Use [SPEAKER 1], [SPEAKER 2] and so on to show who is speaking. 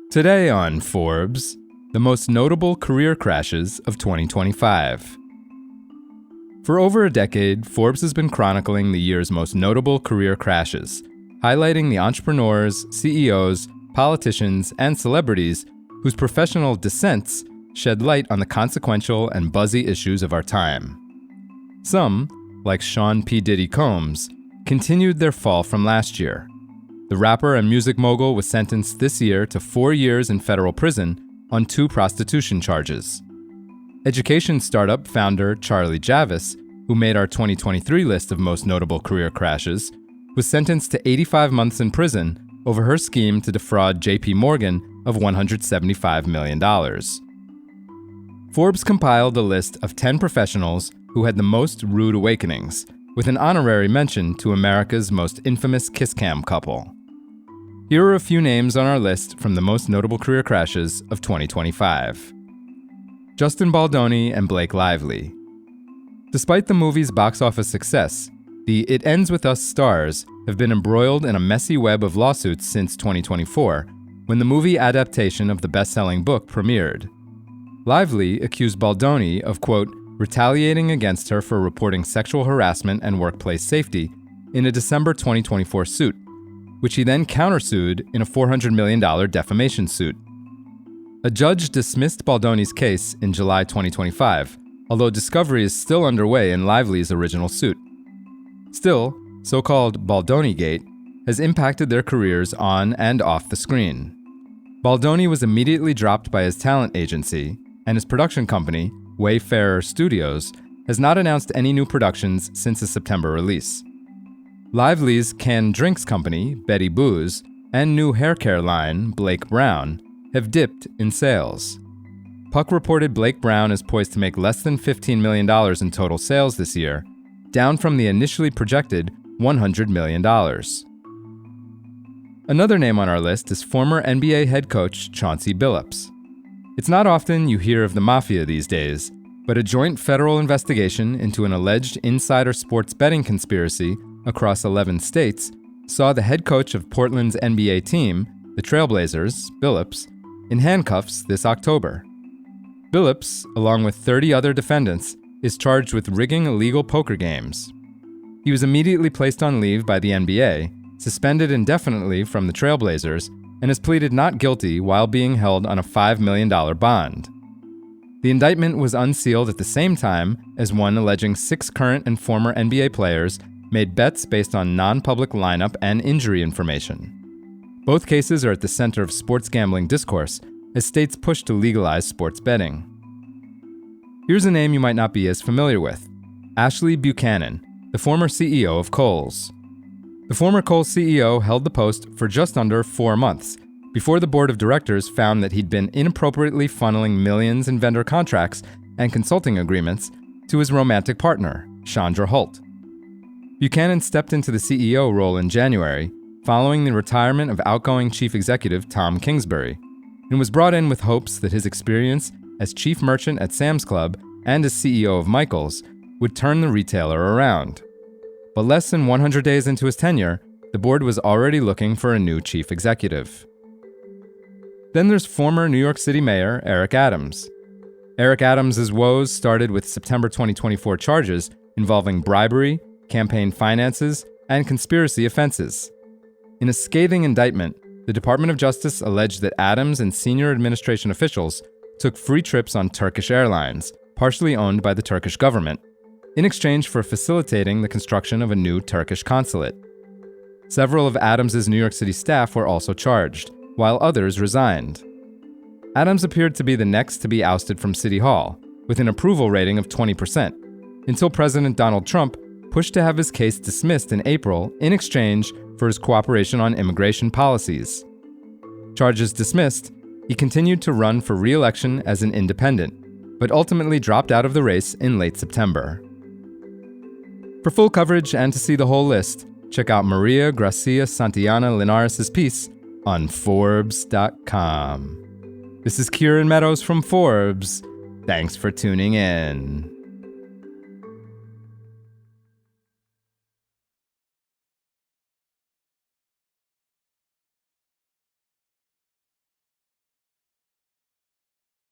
[SPEAKER 1] Today on Forbes, the most notable career crashes of 2025. For over a decade, Forbes has been chronicling the year's most notable career crashes, highlighting the entrepreneurs, CEOs, politicians, and celebrities whose professional descents shed light on the consequential and buzzy issues of our time. Some, like Sean P. Diddy Combs, continued their fall from last year. The rapper and music mogul was sentenced this year to 4 years in federal prison on 2 prostitution charges. Education startup founder Charlie Javis, who made our 2023 list of most notable career crashes, was sentenced to 85 months in prison over her scheme to defraud JP Morgan of $175 million. Forbes compiled a list of 10 professionals who had the most rude awakenings, with an honorary mention to America's most infamous kiss cam couple. Here are a few names on our list from the most notable career crashes of 2025. Justin Baldoni and Blake Lively. Despite the movie's box office success, the It Ends With Us stars have been embroiled in a messy web of lawsuits since 2024, when the movie adaptation of the best-selling book premiered. Lively accused Baldoni of, quote, retaliating against her for reporting sexual harassment and workplace safety in a December 2024 suit, which he then countersued in a $400 million defamation suit. A judge dismissed Baldoni's case in July 2025, although discovery is still underway in Lively's original suit. Still, so-called Baldoni-gate has impacted their careers on and off the screen. Baldoni was immediately dropped by his talent agency, and his production company, Wayfarer Studios, has not announced any new productions since the September release. Lively's canned drinks company, Betty Booze, and new hair care line, Blake Brown, have dipped in sales. Puck reported Blake Brown is poised to make less than $15 million in total sales this year, down from the initially projected $100 million. Another name on our list is former NBA head coach Chauncey Billups. It's not often you hear of the mafia these days, but a joint federal investigation into an alleged insider sports betting conspiracy across 11 states saw the head coach of Portland's NBA team, the Trailblazers, Billups, in handcuffs this October. Billups, along with 30 other defendants, is charged with rigging illegal poker games. He was immediately placed on leave by the NBA, suspended indefinitely from the Trailblazers, and has pleaded not guilty while being held on a $5 million bond. The indictment was unsealed at the same time as one alleging 6 current and former NBA players made bets based on non-public lineup and injury information. Both cases are at the center of sports gambling discourse as states push to legalize sports betting. Here's a name you might not be as familiar with: Ashley Buchanan, the former CEO of Kohl's. The former Kohl's CEO held the post for just under 4 months before the board of directors found that he'd been inappropriately funneling millions in vendor contracts and consulting agreements to his romantic partner, Chandra Holt. Buchanan stepped into the CEO role in January, following the retirement of outgoing chief executive Tom Kingsbury, and was brought in with hopes that his experience as chief merchant at Sam's Club and as CEO of Michaels would turn the retailer around. But less than 100 days into his tenure, the board was already looking for a new chief executive. Then there's former New York City Mayor Eric Adams. Eric Adams' woes started with September 2024 charges involving bribery, campaign finances, and conspiracy offenses. In a scathing indictment, the Department of Justice alleged that Adams and senior administration officials took free trips on Turkish Airlines, partially owned by the Turkish government, in exchange for facilitating the construction of a new Turkish consulate. Several of Adams' New York City staff were also charged, while others resigned. Adams appeared to be the next to be ousted from City Hall, with an approval rating of 20%, until President Donald Trump pushed to have his case dismissed in April in exchange for his cooperation on immigration policies. Charges dismissed, he continued to run for re-election as an independent, but ultimately dropped out of the race in late September. For full coverage and to see the whole list, check out Maria Gracia Santillana Linares' piece on forbes.com. This is Kieran Meadows from Forbes. Thanks for tuning in.